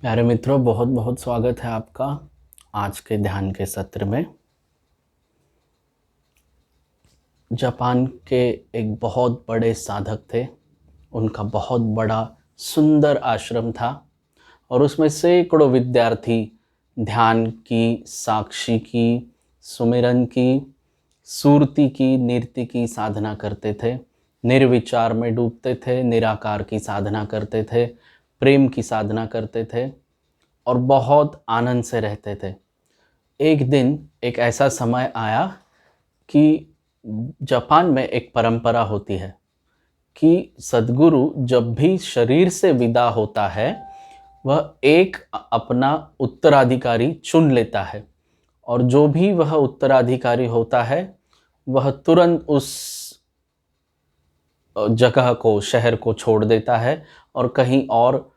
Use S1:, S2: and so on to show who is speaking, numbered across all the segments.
S1: प्यारे मित्रों, बहुत बहुत स्वागत है आपका आज के ध्यान के सत्र में। जापान के एक बहुत बड़े साधक थे। उनका बहुत बड़ा सुंदर आश्रम था और उसमें सैकड़ों विद्यार्थी ध्यान की, साक्षी की, सुमिरन की, सुरति की, नृत्य की साधना करते थे। निर्विचार में डूबते थे, निराकार की साधना करते थे, प्रेम की साधना करते थे और बहुत आनंद से रहते थे। एक दिन एक ऐसा समय आया कि जापान में एक परंपरा होती है कि सद्गुरु जब भी शरीर से विदा होता है वह एक अपना उत्तराधिकारी चुन लेता है और जो भी वह उत्तराधिकारी होता है वह तुरंत उस जगह को, शहर को छोड़ देता है और कहीं और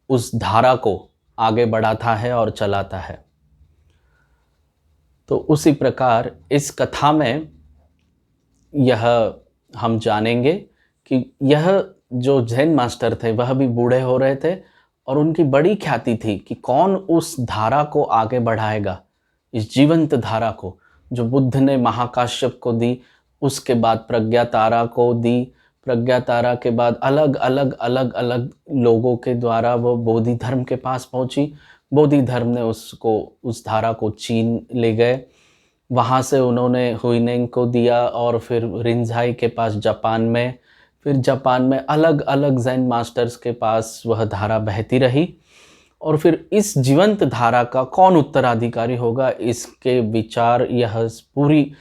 S1: उस धारा को आगे बढ़ाता है और चलाता है। तो उसी प्रकार इस कथा में यह हम जानेंगे कि यह जो जैन मास्टर थे वह भी बूढ़े हो रहे थे और उनकी बड़ी ख्याति थी कि कौन उस धारा को आगे बढ़ाएगा, इस जीवंत धारा को जो बुद्ध ने महाकाश्यप को दी, उसके बाद प्रज्ञा तारा को दी, प्रज्ञा तारा के बाद अलग अलग अलग अलग लोगों के द्वारा वो बोधि धर्म के पास पहुंची। बोधि धर्म ने उसको, उस धारा को चीन ले गए। वहाँ से उन्होंने हुइनेंग को दिया और फिर रिंझाई के पास जापान में, फिर जापान में अलग अलग जैन मास्टर्स के पास वह धारा बहती रही और फिर इस जीवंत धारा का कौन उत्तराधिकारी होगा, इसके विचार, यह पूरी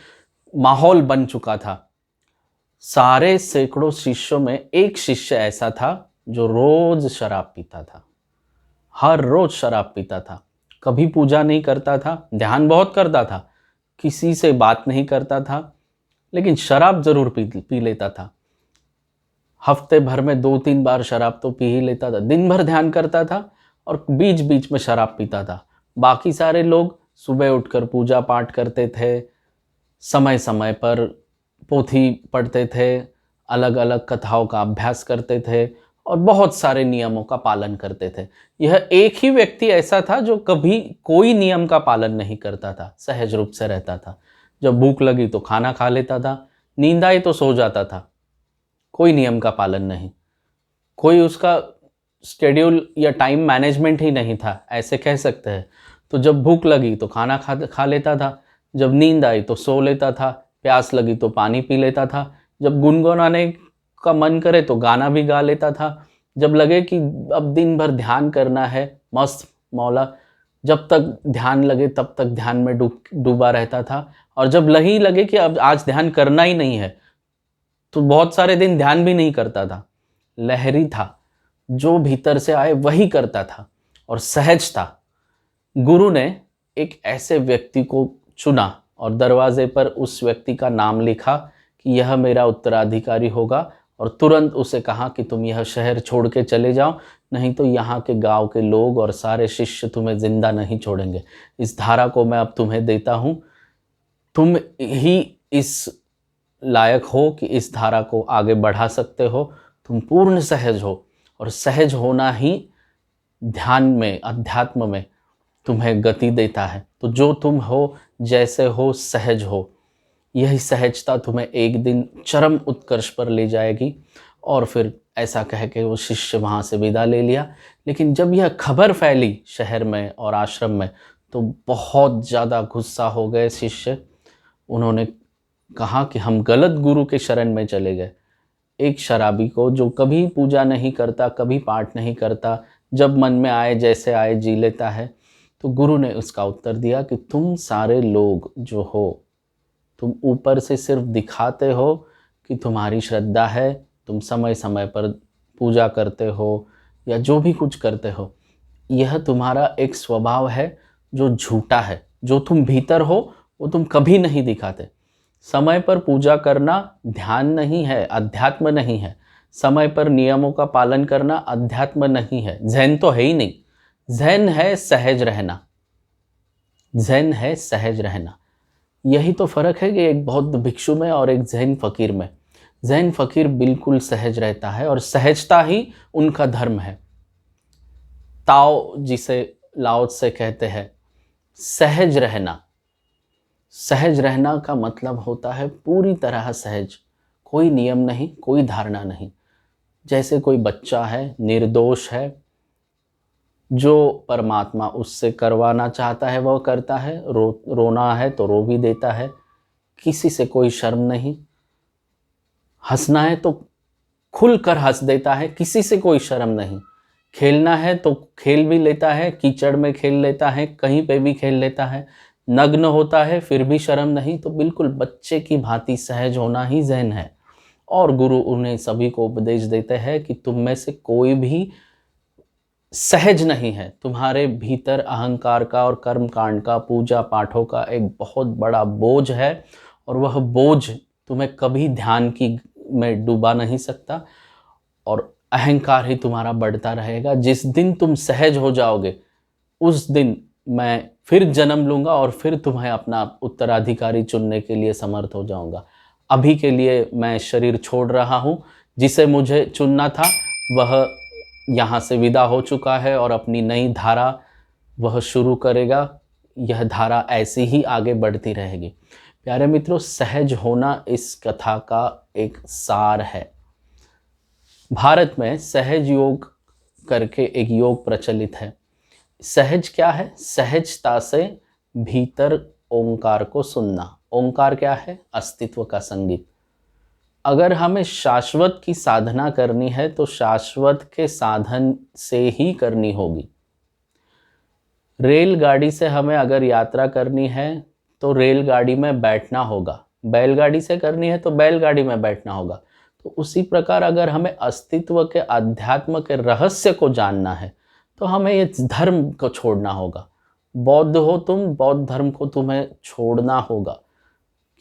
S1: माहौल बन चुका था। सारे सैकड़ों शिष्यों में एक शिष्य ऐसा था जो रोज शराब पीता था, हर रोज शराब पीता था। कभी पूजा नहीं करता था, ध्यान बहुत करता था, किसी से बात नहीं करता था, लेकिन शराब जरूर पी लेता था। हफ्ते भर में 2-3 बार शराब तो पी ही लेता था। दिन भर ध्यान करता था और बीच बीच में शराब पीता था। बाकी सारे लोग सुबह उठकर पूजा पाठ करते थे, समय समय पर पोथी पढ़ते थे, अलग अलग कथाओं का अभ्यास करते थे और बहुत सारे नियमों का पालन करते थे। यह एक ही व्यक्ति ऐसा था जो कभी कोई नियम का पालन नहीं करता था, सहज रूप से रहता था। जब भूख लगी तो खाना खा लेता था, नींद आई तो सो जाता था। कोई नियम का पालन नहीं, कोई उसका शेड्यूल या टाइम मैनेजमेंट ही नहीं था, ऐसे कह सकते हैं। तो जब भूख लगी तो खाना खा लेता था, जब नींद आई तो सो लेता था, प्यास लगी तो पानी पी लेता था, जब गुनगुनाने का मन करे तो गाना भी गा लेता था, जब लगे कि अब दिन भर ध्यान करना है, मस्त मौला, जब तक ध्यान लगे तब तक ध्यान में डूबा रहता था। और जब लही लगे कि अब आज ध्यान करना ही नहीं है तो बहुत सारे दिन ध्यान भी नहीं करता था। लहरी था, जो भीतर से आए वही करता था और सहज था। गुरु ने एक ऐसे व्यक्ति को चुना और दरवाजे पर उस व्यक्ति का नाम लिखा कि यह मेरा उत्तराधिकारी होगा और तुरंत उसे कहा कि तुम यह शहर छोड़ के चले जाओ, नहीं तो यहाँ के गांव के लोग और सारे शिष्य तुम्हें जिंदा नहीं छोड़ेंगे। इस धारा को मैं अब तुम्हें देता हूँ, तुम ही इस लायक हो कि इस धारा को आगे बढ़ा सकते हो। तुम पूर्ण सहज हो और सहज होना ही ध्यान में, अध्यात्म में तुम्हें गति देता है। तो जो तुम हो, जैसे हो, सहज हो, यही सहजता तुम्हें एक दिन चरम उत्कर्ष पर ले जाएगी। और फिर ऐसा कह के वो शिष्य वहाँ से विदा ले लिया। लेकिन जब यह खबर फैली शहर में और आश्रम में तो बहुत ज़्यादा गुस्सा हो गए शिष्य। उन्होंने कहा कि हम गलत गुरु के शरण में चले गए। एक शराबी को जो कभी पूजा नहीं करता, कभी पाठ नहीं करता, जब मन में आए जैसे आए जी लेता है। तो गुरु ने उसका उत्तर दिया कि तुम सारे लोग जो हो, तुम ऊपर से सिर्फ दिखाते हो कि तुम्हारी श्रद्धा है, तुम समय समय पर पूजा करते हो या जो भी कुछ करते हो, यह तुम्हारा एक स्वभाव है जो झूठा है। जो तुम भीतर हो वो तुम कभी नहीं दिखाते। समय पर पूजा करना ध्यान नहीं है, अध्यात्म नहीं है। समय पर नियमों का पालन करना अध्यात्म नहीं है, ज़ैन तो है ही नहीं। ज़ैन है सहज रहना, ज़ैन है सहज रहना। यही तो फ़र्क है कि एक बौद्ध भिक्षु में और एक ज़ैन फ़कीर में। ज़ैन फ़कीर बिल्कुल सहज रहता है और सहजता ही उनका धर्म है। ताओ जिसे लाओ त्से कहते हैं, सहज रहना। सहज रहना का मतलब होता है पूरी तरह सहज, कोई नियम नहीं, कोई धारणा नहीं। जैसे कोई बच्चा है, निर्दोष है, जो परमात्मा उससे करवाना चाहता है वह करता है, रोना है तो रो भी देता है, किसी से कोई शर्म नहीं। हंसना है तो खुल कर हंस देता है, किसी से कोई शर्म नहीं। खेलना है तो खेल भी लेता है, कीचड़ में खेल लेता है, कहीं पे भी खेल लेता है। नग्न होता है फिर भी शर्म नहीं। तो बिल्कुल बच्चे की भांति सहज होना ही ज़ेन है। और गुरु उन्हें सभी को उपदेश देते हैं कि तुम में से कोई भी सहज नहीं है। तुम्हारे भीतर अहंकार का और कर्म कांड का, पूजा पाठों का एक बहुत बड़ा बोझ है, और वह बोझ तुम्हें कभी ध्यान की में डुबा नहीं सकता, और अहंकार ही तुम्हारा बढ़ता रहेगा। जिस दिन तुम सहज हो जाओगे उस दिन मैं फिर जन्म लूँगा और फिर तुम्हें अपना उत्तराधिकारी चुनने के लिए समर्थ हो जाऊँगा। अभी के लिए मैं शरीर छोड़ रहा हूँ, जिसे मुझे चुनना था वह यहाँ से विदा हो चुका है और अपनी नई धारा वह शुरू करेगा। यह धारा ऐसी ही आगे बढ़ती रहेगी। प्यारे मित्रों, सहज होना इस कथा का एक सार है। भारत में सहज योग करके एक योग प्रचलित है। सहज क्या है? सहजता से भीतर ओंकार को सुनना। ओंकार क्या है? अस्तित्व का संगीत। अगर हमें शाश्वत की साधना करनी है तो शाश्वत के साधन से ही करनी होगी। रेलगाड़ी से हमें अगर यात्रा करनी है तो रेलगाड़ी में बैठना होगा, बैलगाड़ी से करनी है तो बैलगाड़ी में बैठना होगा। तो उसी प्रकार अगर हमें अस्तित्व के, अध्यात्म के रहस्य को जानना है तो हमें इस धर्म को छोड़ना होगा। बौद्ध हो तुम, बौद्ध धर्म को तुम्हें छोड़ना होगा,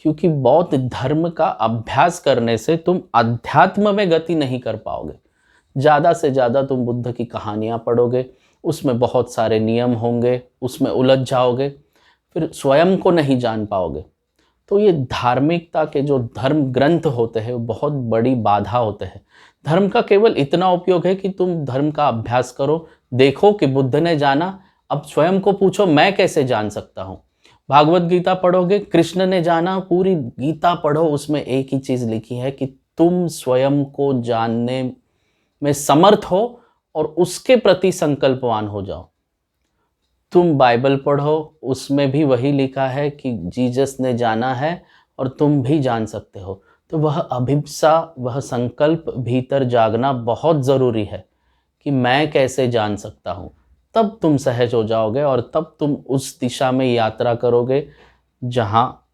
S1: क्योंकि बौद्ध धर्म का अभ्यास करने से तुम अध्यात्म में गति नहीं कर पाओगे। ज़्यादा से ज़्यादा तुम बुद्ध की कहानियाँ पढ़ोगे, उसमें बहुत सारे नियम होंगे, उसमें उलझ जाओगे, फिर स्वयं को नहीं जान पाओगे। तो ये धार्मिकता के जो धर्म ग्रंथ होते हैं वो बहुत बड़ी बाधा होते हैं। धर्म का केवल इतना उपयोग है कि तुम धर्म का अभ्यास करो, देखो कि बुद्ध ने जाना, अब स्वयं को पूछो मैं कैसे जान सकता हूँ। भागवत गीता पढ़ोगे, कृष्ण ने जाना, पूरी गीता पढ़ो, उसमें एक ही चीज़ लिखी है कि तुम स्वयं को जानने में समर्थ हो और उसके प्रति संकल्पवान हो जाओ। तुम बाइबल पढ़ो, उसमें भी वही लिखा है कि जीसस ने जाना है और तुम भी जान सकते हो। तो वह अभिप्सा, वह संकल्प भीतर जागना बहुत ज़रूरी है कि मैं कैसे जान सकता हूँ। तब तुम सहज हो जाओगे और तब तुम उस दिशा में यात्रा करोगे जहाँ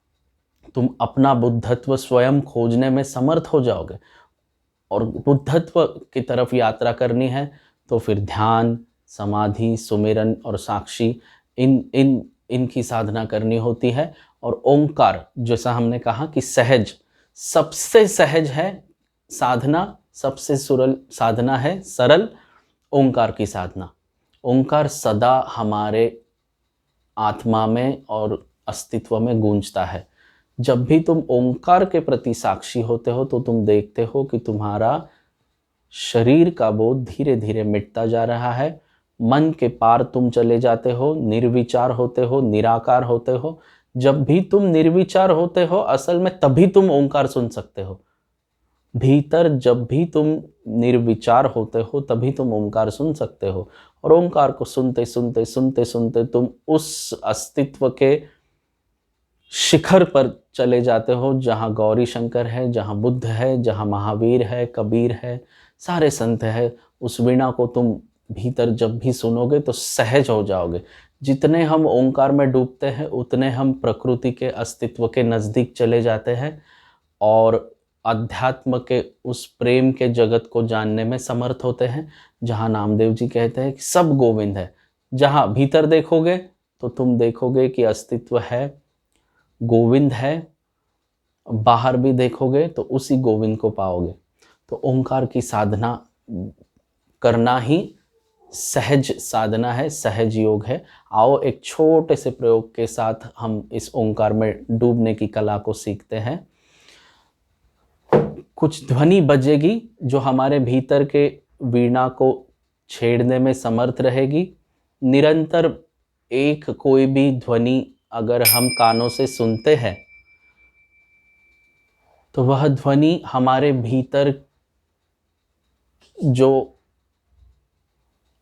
S1: तुम अपना बुद्धत्व स्वयं खोजने में समर्थ हो जाओगे। और बुद्धत्व की तरफ यात्रा करनी है तो फिर ध्यान, समाधि, सुमिरन और साक्षी इनकी साधना करनी होती है। और ओंकार, जैसा हमने कहा कि सहज, सबसे सहज है साधना, सबसे सरल साधना है सरल ओंकार की साधना। ओंकार सदा हमारे आत्मा में और अस्तित्व में गूंजता है। जब भी तुम ओंकार के प्रति साक्षी होते हो तो तुम देखते हो कि तुम्हारा शरीर का बोध धीरे धीरे मिटता जा रहा है, मन के पार तुम चले जाते हो, निर्विचार होते हो, निराकार होते हो। जब भी तुम निर्विचार होते हो असल में तभी तुम ओंकार सुन सकते हो। भीतर जब भी तुम निर्विचार होते हो तभी तुम ओंकार सुन सकते हो। और ओंकार को सुनते सुनते सुनते सुनते तुम उस अस्तित्व के शिखर पर चले जाते हो जहाँ गौरी शंकर है, जहाँ बुद्ध है, जहाँ महावीर है, कबीर है, सारे संत है। उस वीणा को तुम भीतर जब भी सुनोगे तो सहज हो जाओगे। जितने हम ओंकार में डूबते हैं उतने हम प्रकृति के अस्तित्व के नज़दीक चले जाते हैं और अध्यात्म के उस प्रेम के जगत को जानने में समर्थ होते हैं, जहाँ नामदेव जी कहते हैं कि सब गोविंद है। जहाँ भीतर देखोगे तो तुम देखोगे कि अस्तित्व है, गोविंद है, बाहर भी देखोगे तो उसी गोविंद को पाओगे। तो ओंकार की साधना करना ही सहज साधना है, सहज योग है। आओ एक छोटे से प्रयोग के साथ हम इस ओंकार में डूबने की कला को सीखते हैं। कुछ ध्वनि बजेगी जो हमारे भीतर के वीणा को छेड़ने में समर्थ रहेगी। निरंतर एक कोई भी ध्वनि अगर हम कानों से सुनते हैं तो वह ध्वनि हमारे भीतर जो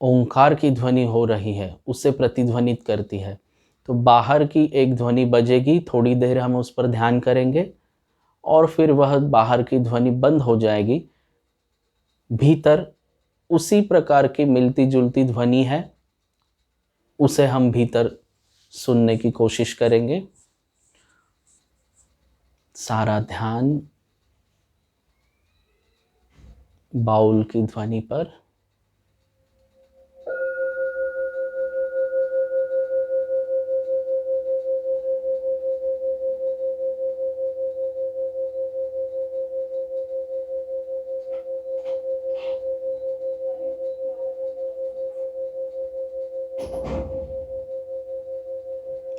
S1: ओंकार की ध्वनि हो रही है उसे प्रतिध्वनित करती है। तो बाहर की एक ध्वनि बजेगी, थोड़ी देर हम उस पर ध्यान करेंगे और फिर वह बाहर की ध्वनि बंद हो जाएगी। भीतर उसी प्रकार की मिलती जुलती ध्वनि है, उसे हम भीतर सुनने की कोशिश करेंगे। सारा ध्यान बाउल की ध्वनि पर।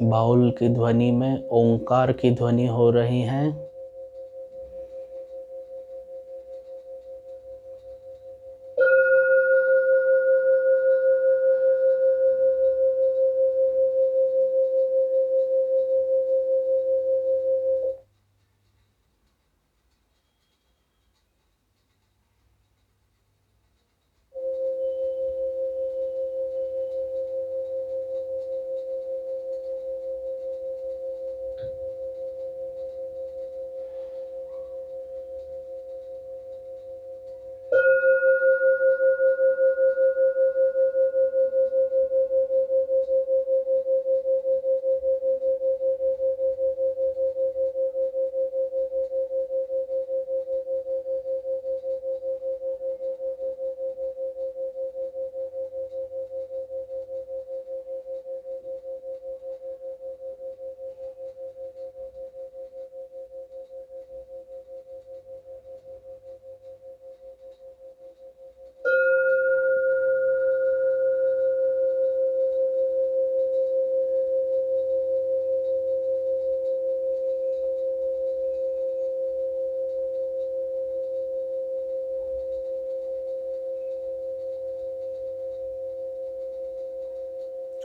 S1: बाउल की ध्वनि में ओंकार की ध्वनि हो रही है।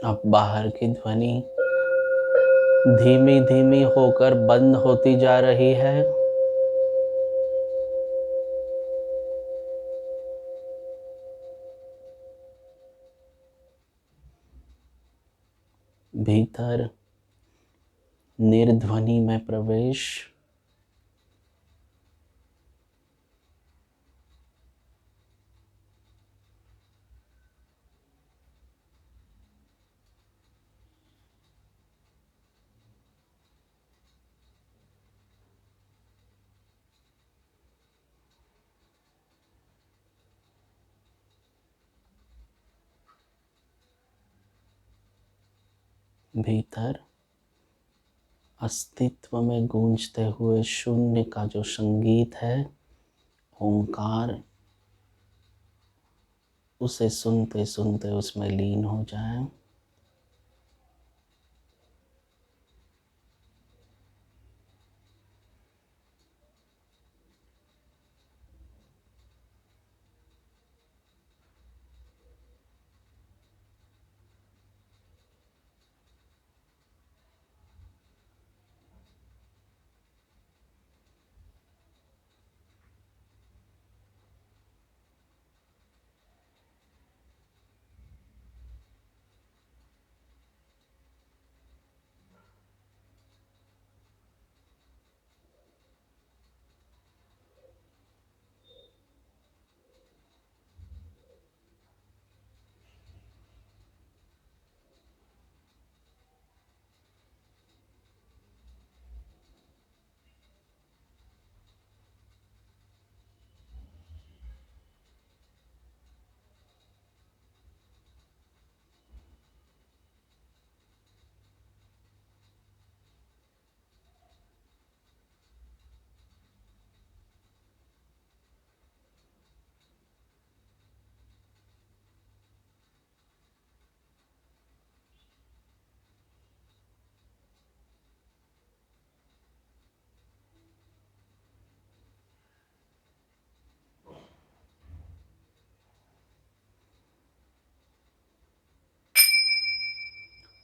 S1: अब बाहर की ध्वनि धीमी धीमी होकर बंद होती जा रही है। भीतर निर्ध्वनि में प्रवेश। भीतर अस्तित्व में गूंजते हुए शून्य का जो संगीत है, ओंकार, उसे सुनते सुनते उसमें लीन हो जाएं।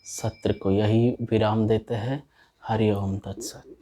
S1: सत्र को यही विराम देते हैं। हरि ओम तत्सत।